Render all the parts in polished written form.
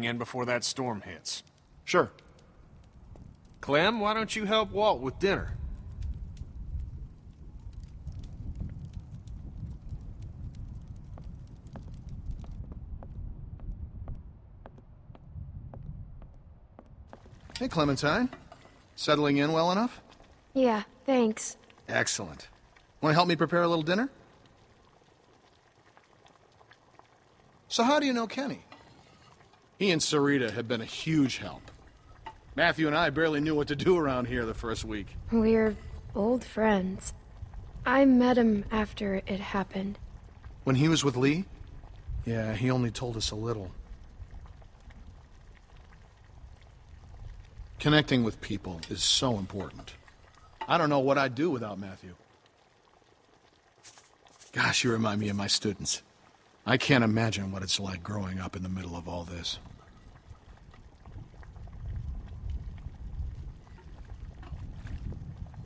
going in before that storm hits. Sure. Clem, why don't you help Walt with dinner? Hey, Clementine. Settling in well enough? Yeah, thanks. Excellent. Want to help me prepare a little dinner? So how do you know Kenny? He and Sarita have been a huge help. Matthew and I barely knew what to do around here the first week. We're old friends. I met him after it happened. When he was with Lee? Yeah, he only told us a little. Connecting with people is so important. I don't know what I'd do without Matthew. Gosh, you remind me of my students. I can't imagine what it's like growing up in the middle of all this.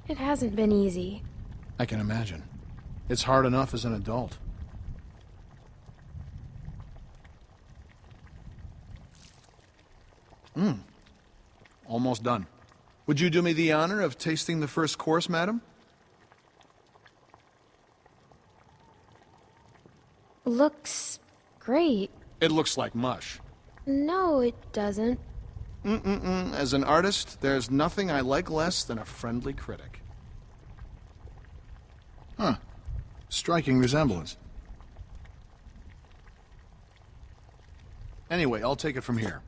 It hasn't been easy. I can imagine. It's hard enough as an adult. Almost done. Would you do me the honor of tasting the first course, madam? Looks great. It looks like mush. No, it doesn't. As an artist, there's nothing I like less than a friendly critic. Huh. Striking resemblance. Anyway, I'll take it from here.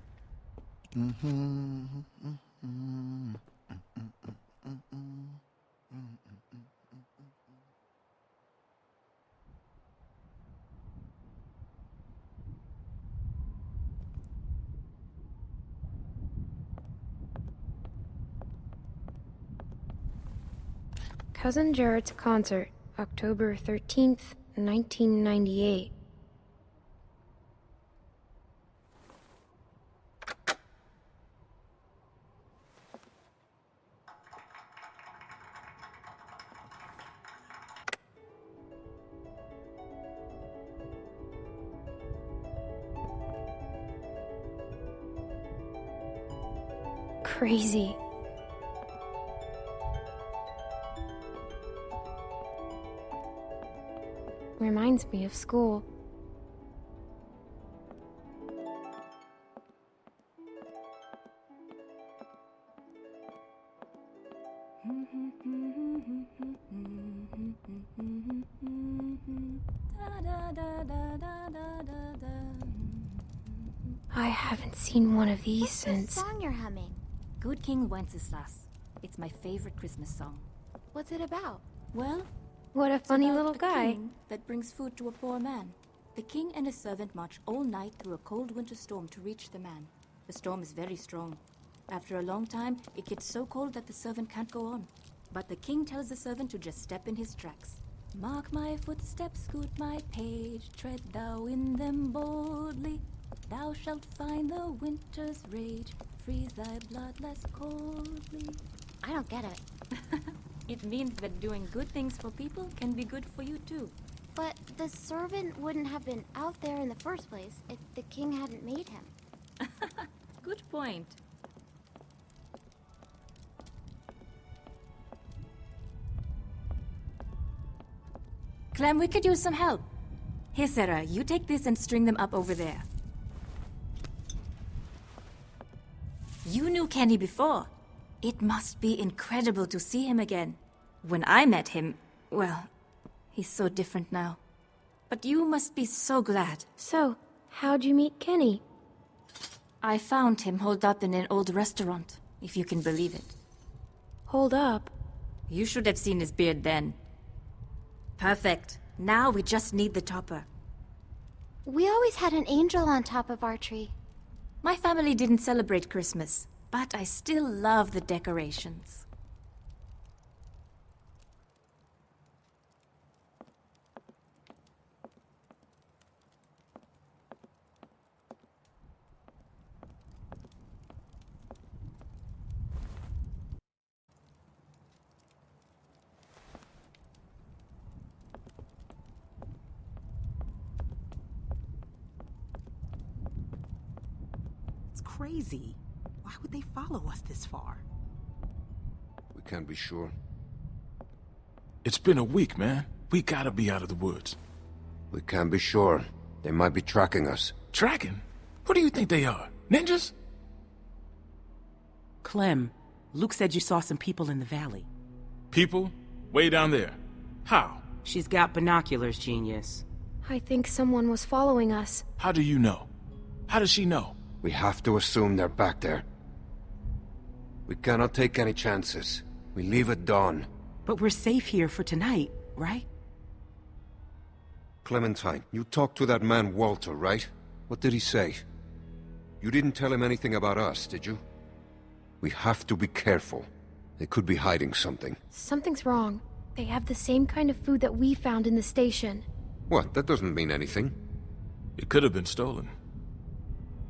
Cousin Jarrett's concert, October 13th, 1998. Crazy. Reminds me of school. I haven't seen one of these since... What's the song you're humming? Good King Wenceslas. It's my favorite Christmas song. What's it about? Well, What a it's funny about little a guy. king that brings food to a poor man. The king and his servant march all night through a cold winter storm to reach the man. The storm is very strong. After a long time, it gets so cold that the servant can't go on. But the king tells the servant to just step in his tracks. Mark my footsteps, scoot my page, tread thou in them boldly. Thou shalt find the winter's rage, freeze thy blood less coldly. I don't get it. It means that doing good things for people can be good for you too. But the servant wouldn't have been out there in the first place if the king hadn't made him. Good point. Clem, we could use some help. Here, Sarah, you take this and string them up over there. You knew Kenny before. It must be incredible to see him again. When I met him, well, he's so different now. But you must be so glad. So, how'd you meet Kenny? I found him holed up in an old restaurant, if you can believe it. Hold up. You should have seen his beard then. Perfect. Now we just need the topper. We always had an angel on top of our tree. My family didn't celebrate Christmas, but I still love the decorations. It's crazy. Why would they follow us this far? We can't be sure. It's been a week, man. We gotta be out of the woods. We can't be sure. They might be tracking us. Tracking? Who do you think they are? Ninjas? Clem, Luke said you saw some people in the valley. People? Way down there. How? She's got binoculars, genius. I think someone was following us. How do you know? How does she know? We have to assume they're back there. We cannot take any chances. We leave at dawn. But we're safe here for tonight, right? Clementine, you talked to that man Walter, right? What did he say? You didn't tell him anything about us, did you? We have to be careful. They could be hiding something. Something's wrong. They have the same kind of food that we found in the station. What? That doesn't mean anything. It could have been stolen.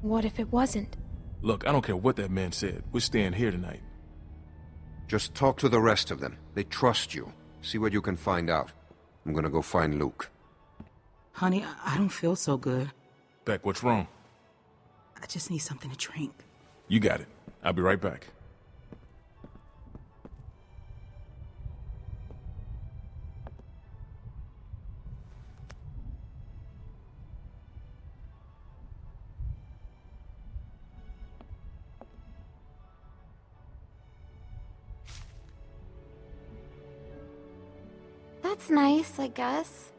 What if it wasn't? Look, I don't care what that man said. We're staying here tonight. Just talk to the rest of them. They trust you. See what you can find out. I'm gonna go find Luke. Honey, I don't feel so good. Beck, what's wrong? I just need something to drink. You got it. I'll be right back. That's nice, I guess.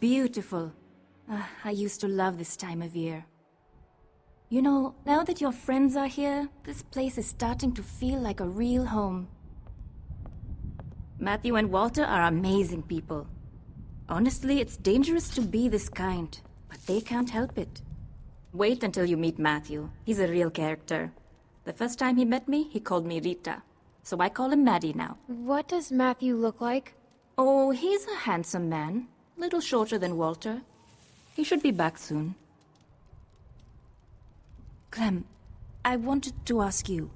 Beautiful. I used to love this time of year. You know, now that your friends are here, this place is starting to feel like a real home. Matthew and Walter are amazing people. Honestly, it's dangerous to be this kind, but they can't help it. Wait until you meet Matthew. He's a real character. The first time he met me, he called me Rita. So I call him Maddie now. What does Matthew look like? Oh, he's a handsome man. Little shorter than Walter. He should be back soon. Clem, I wanted to ask you,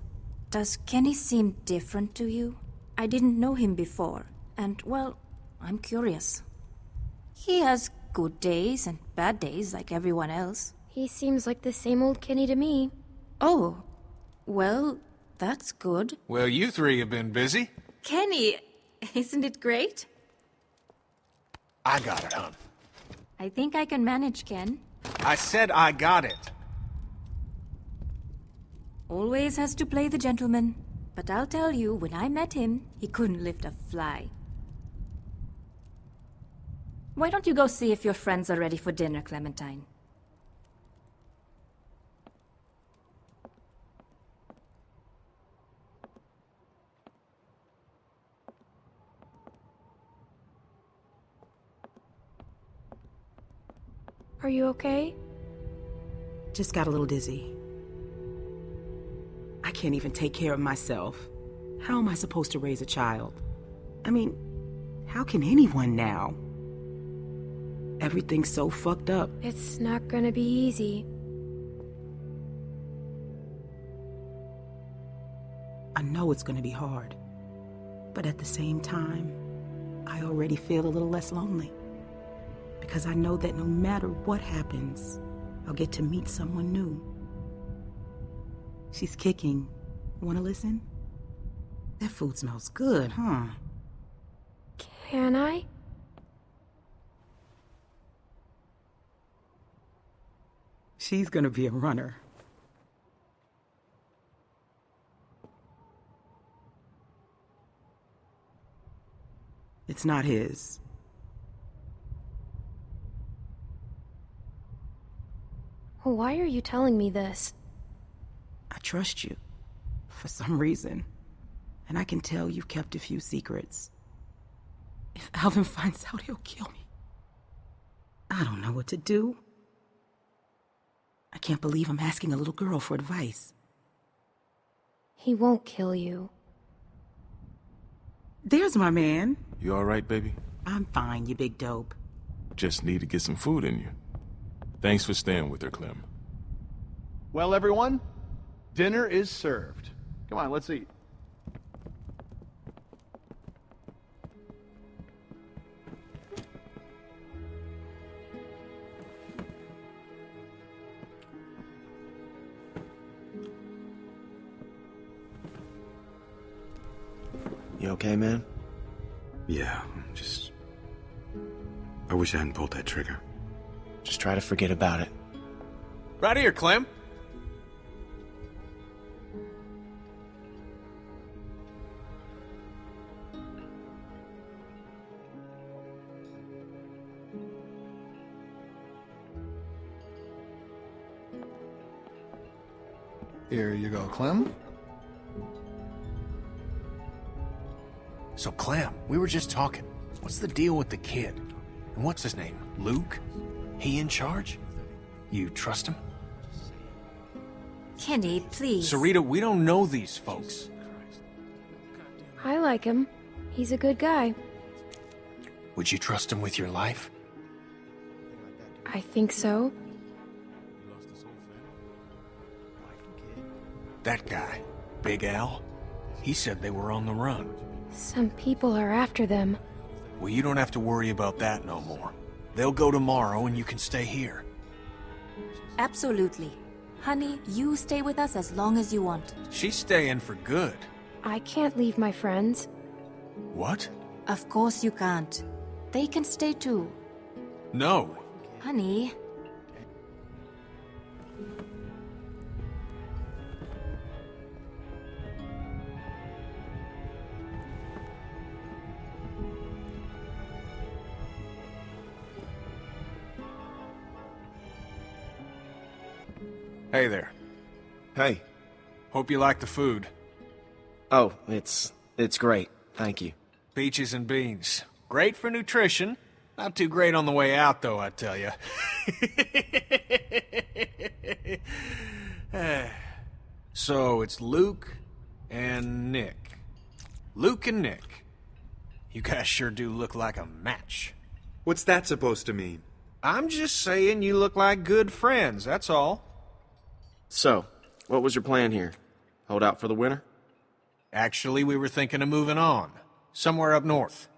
does Kenny seem different to you? I didn't know him before, and, well, I'm curious. He has good days and bad days like everyone else. He seems like the same old Kenny to me. Oh, well, that's good. Well, you three have been busy. Kenny, isn't it great? I got it, hon. I think I can manage, Ken. I said I got it. Always has to play the gentleman. But I'll tell you, when I met him, he couldn't lift a fly. Why don't you go see if your friends are ready for dinner, Clementine? Are you okay? Just got a little dizzy. I can't even take care of myself. How am I supposed to raise a child? I mean, how can anyone now? Everything's so fucked up. It's not gonna be easy. I know it's gonna be hard. But at the same time, I already feel a little less lonely. Because I know that no matter what happens, I'll get to meet someone new. She's kicking. Wanna listen? That food smells good, huh? Can I? She's gonna be a runner. It's not his. Why are you telling me this? I trust you. For some reason. And I can tell you've kept a few secrets. If Alvin finds out, he'll kill me. I don't know what to do. I can't believe I'm asking a little girl for advice. He won't kill you. There's my man. You all right, baby? I'm fine, you big dope. Just need to get some food in you. Thanks for staying with her, Clem. Well, everyone, dinner is served. Come on, let's eat. You okay, man? Yeah, I wish I hadn't pulled that trigger. Just try to forget about it. Right here, Clem. Here you go, Clem. So, Clem, we were just talking. What's the deal with the kid? And what's his name? Luke? He in charge? You trust him? Kenny, please. Sarita, we don't know these folks. I like him. He's a good guy. Would you trust him with your life? I think so. That guy, Big Al, he said they were on the run. Some people are after them. Well, you don't have to worry about that no more. They'll go tomorrow and you can stay here. Absolutely. Honey, you stay with us as long as you want. She's staying for good. I can't leave my friends. What? Of course you can't. They can stay too. No. Honey. Hey there. Hey. Hope you like the food. Oh, it's great. Thank you. Peaches and beans. Great for nutrition. Not too great on the way out, though, I tell you. So, it's Luke and Nick. Luke and Nick. You guys sure do look like a match. What's that supposed to mean? I'm just saying you look like good friends, that's all. So, what was your plan here? Hold out for the winter? Actually, we were thinking of moving on. Somewhere up north.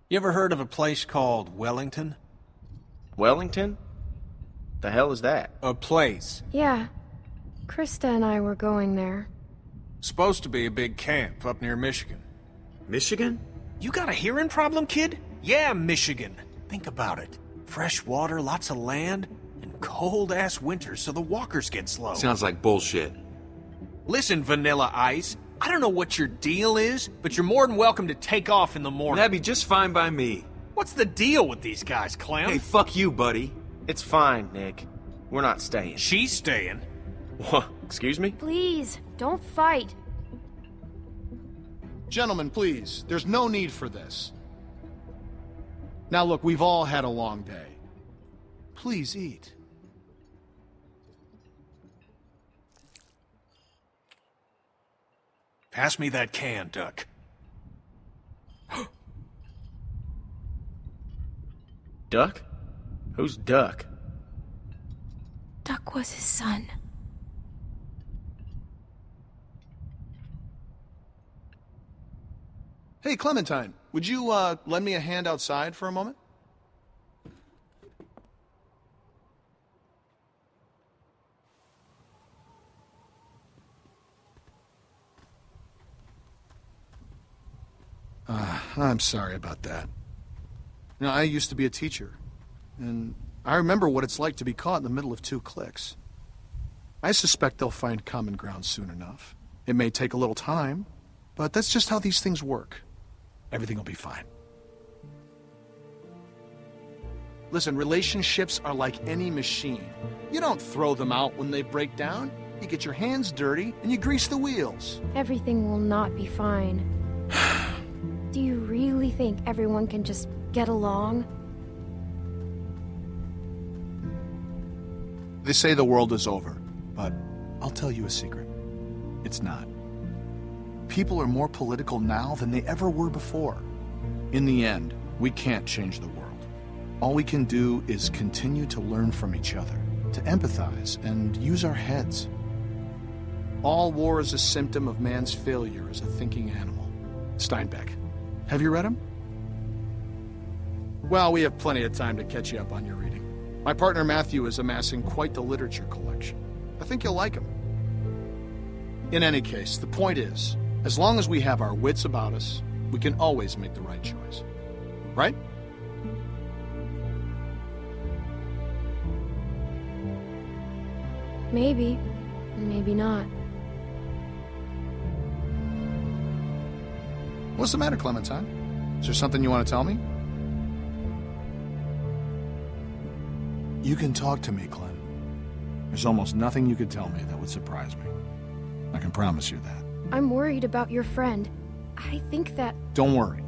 You ever heard of a place called Wellington? Wellington? The hell is that? A place. Yeah. Krista and I were going there. Supposed to be a big camp up near Michigan. Michigan? You got a hearing problem, kid? Yeah, Michigan. Think about it. Fresh water, lots of land, and cold-ass winters so the walkers get slow. Sounds like bullshit. Listen, Vanilla Ice, I don't know what your deal is, but you're more than welcome to take off in the morning. That'd be just fine by me. What's the deal with these guys, Clem? Hey, fuck you, buddy. It's fine, Nick. We're not staying. She's staying. What? Excuse me? Please, don't fight. Gentlemen, please. There's no need for this. Now look, we've all had a long day. Please eat. Pass me that can, Duck. Duck? Who's Duck? Duck was his son. Hey, Clementine, would you, lend me a hand outside for a moment? I'm sorry about that. You know, I used to be a teacher, and I remember what it's like to be caught in the middle of two cliques. I suspect they'll find common ground soon enough. It may take a little time, but that's just how these things work. Everything will be fine. Listen, relationships are like any machine. You don't throw them out when they break down. You get your hands dirty, and you grease the wheels. Everything will not be fine. Do you really think everyone can just get along? They say the world is over, but I'll tell you a secret. It's not. People are more political now than they ever were before. In the end, we can't change the world. All we can do is continue to learn from each other, to empathize, and use our heads. All war is a symptom of man's failure as a thinking animal. Steinbeck. Have you read him? Well, we have plenty of time to catch you up on your reading. My partner Matthew is amassing quite the literature collection. I think you'll like him. In any case, the point is, As long as we have our wits about us, we can always make the right choice. Right? Maybe. Maybe not. What's the matter, Clementine? Is there something you want to tell me? You can talk to me, Clem. There's almost nothing you could tell me that would surprise me. I can promise you that. I'm worried about your friend. I think that... Don't worry.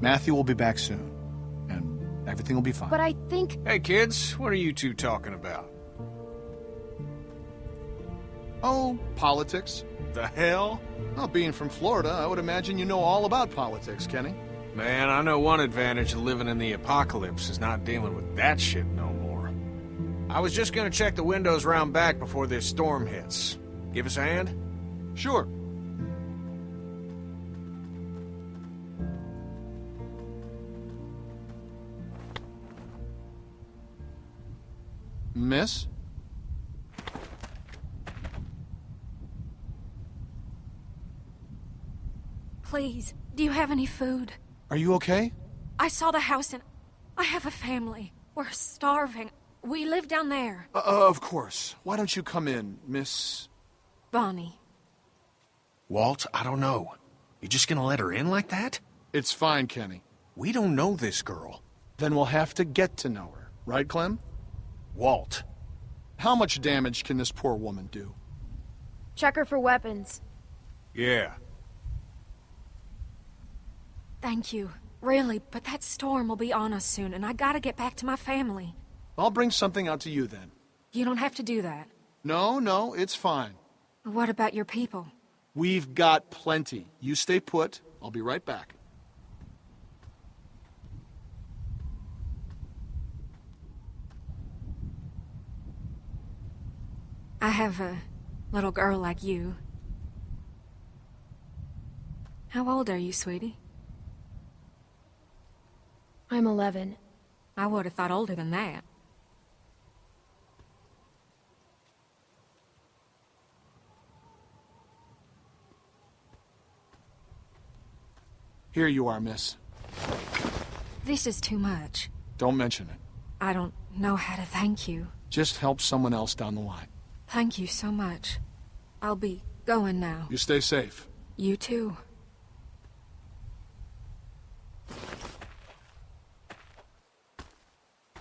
Matthew will be back soon, and everything will be fine. But I think... Hey, kids, what are you two talking about? Oh, politics. The hell? Well, being from Florida, I would imagine you know all about politics, Kenny. Man, I know one advantage of living in the apocalypse is not dealing with that shit no more. I was just gonna check the windows round back before this storm hits. Give us a hand? Sure. Miss? Please, do you have any food? Are you okay? I saw the house and I have a family. We're starving. We live down there. Of course. Why don't you come in, Miss... Bonnie. Walt, I don't know. You just gonna let her in like that? It's fine, Kenny. We don't know this girl. Then we'll have to get to know her. Right, Clem? Walt. How much damage can this poor woman do? Check her for weapons. Yeah. Thank you. Really, but that storm will be on us soon, and I gotta get back to my family. I'll bring something out to you then. You don't have to do that. No, it's fine. What about your people? We've got plenty. You stay put. I'll be right back. I have a little girl like you. How old are you, sweetie? I'm 11. I would have thought older than that. Here you are, miss. This is too much. Don't mention it. I don't know how to thank you. Just help someone else down the line. Thank you so much. I'll be going now. You stay safe. You too.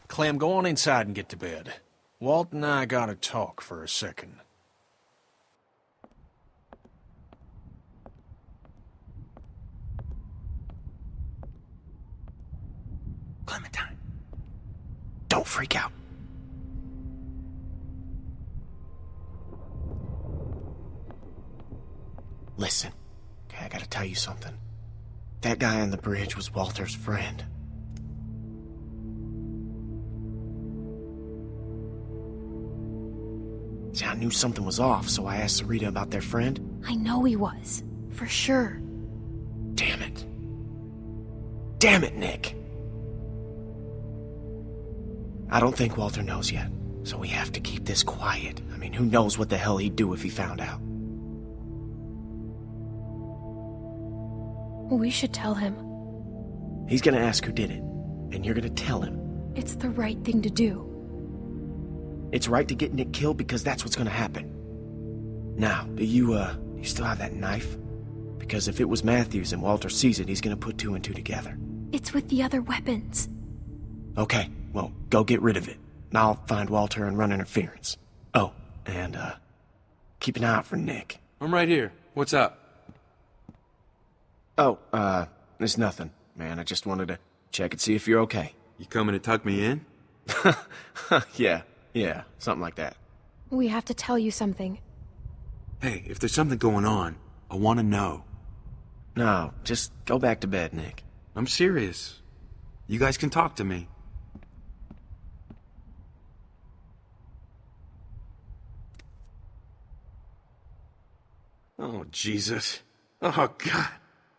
Clem, go on inside and get to bed. Walt and I gotta talk for a second. Clementine, don't freak out. Listen, okay, I gotta tell you something. That guy on the bridge was Walter's friend. See, I knew something was off, so I asked Sarita about their friend. I know he was. For sure. Damn it. Damn it, Nick. I don't think Walter knows yet, so we have to keep this quiet. I mean, who knows what the hell he'd do if he found out. We should tell him. He's gonna ask who did it, and you're gonna tell him. It's the right thing to do. It's right to get Nick killed because that's what's gonna happen. Now, do you still have that knife? Because if it was Matthews and Walter sees it, he's gonna put two and two together. It's with the other weapons. Okay, well, go get rid of it. And I'll find Walter and run interference. Oh, and, keep an eye out for Nick. I'm right here. What's up? Oh, it's nothing, man. I just wanted to check and see if you're okay. You coming to tuck me in? Yeah, something like that. We have to tell you something. Hey, if there's something going on, I want to know. No, just go back to bed, Nick. I'm serious. You guys can talk to me. Oh, Jesus. Oh, God.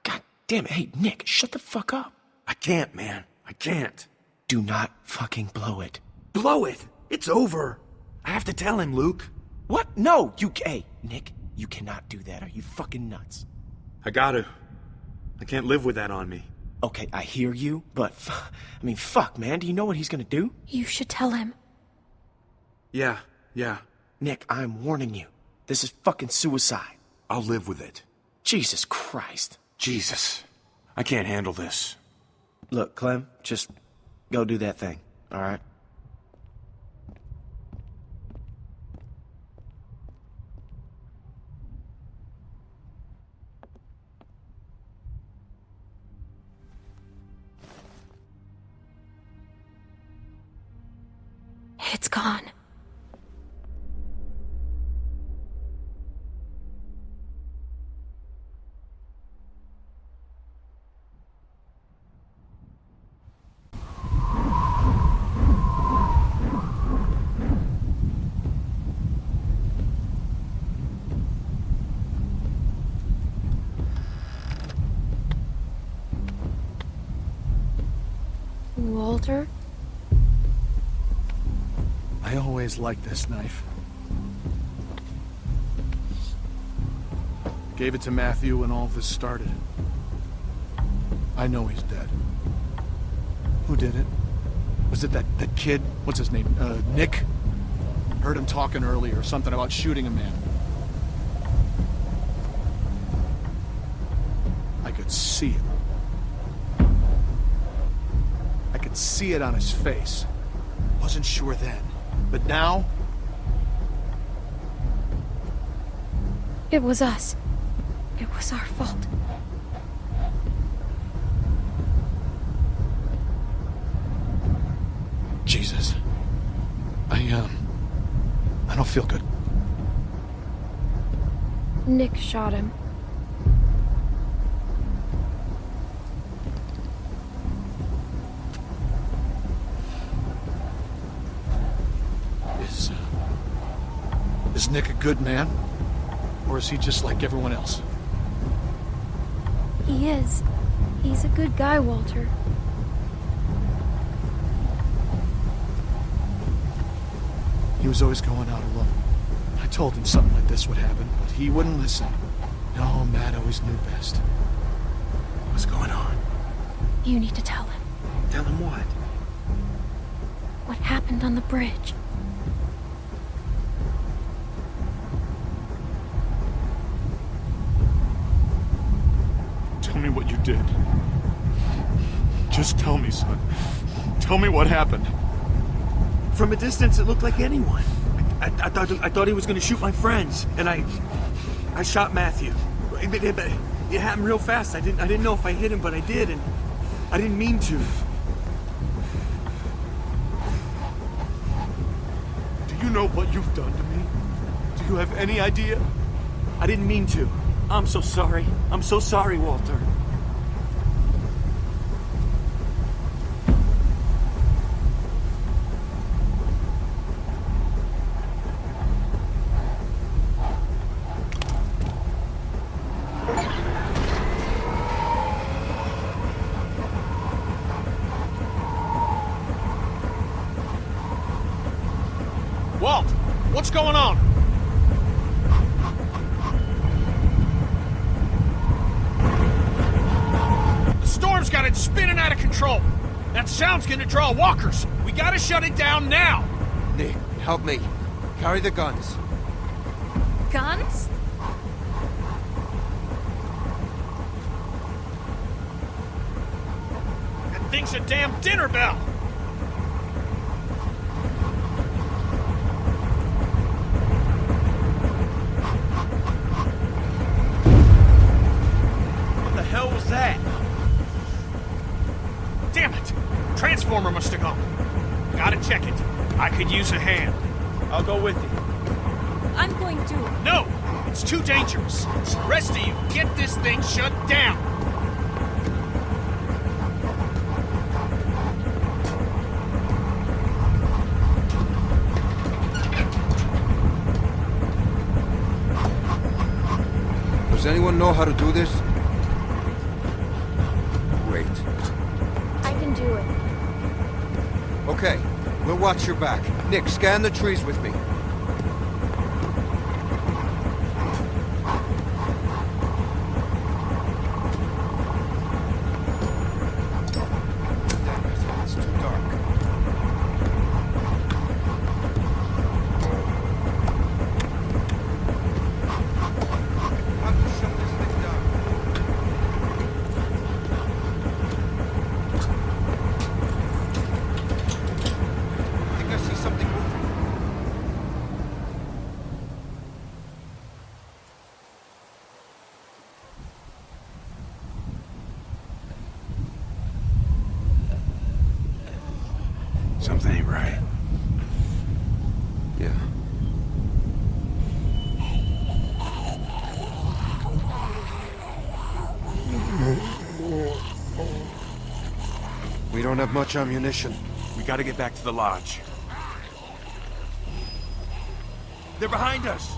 God damn it. Hey, Nick, shut the fuck up. I can't, man. I can't. Do not fucking blow it. Blow it! It's over! I have to tell him, Luke. What? No, hey, Nick, you cannot do that. Are you fucking nuts? I gotta. I can't live with that on me. Okay, I hear you, but I mean, fuck, man. Do you know what he's gonna do? You should tell him. Yeah. Nick, I'm warning you. This is fucking suicide. I'll live with it. Jesus Christ. Jesus. I can't handle this. Look, Clem, just go do that thing, all right? It's gone. Walter? I always liked this knife. Gave it to Matthew when all this started. I know he's dead. Who did it? Was it that kid? What's his name? Nick? Heard him talking earlier, something about shooting a man. I could see it. I could see it on his face. Wasn't sure then. But now? It was us. It was our fault. Jesus. I don't feel good. Nick shot him. Is Nick a good man? Or is he just like everyone else? He is. He's a good guy, Walter. He was always going out alone. I told him something like this would happen, but he wouldn't listen. No, Matt always knew best. What's going on? You need to tell him. Tell him what? What happened on the bridge. Tell me what you did. Just tell me, son. Tell me what happened. From a distance, it looked like anyone. I thought he was going to shoot my friends, and I shot Matthew. It happened real fast. I didn't know if I hit him, but I did, and I didn't mean to. Do you know what you've done to me? Do you have any idea? I didn't mean to. I'm so sorry. I'm so sorry, Walter. Walt, what's going on? The storm's got it spinning out of control. That sound's gonna draw walkers. We gotta shut it down now. Nick, help me. Carry the guns. Guns? That thing's a damn dinner bell. Transformer must have gone. Gotta check it. I could use a hand. I'll go with you. I'm going to. No! It's too dangerous. Rest of you, get this thing shut down! Does anyone know how to do this? Great. I can do it. Okay, we'll watch your back. Nick, scan the trees with me. Something ain't right. Yeah. We don't have much ammunition. We gotta get back to the lodge. They're behind us!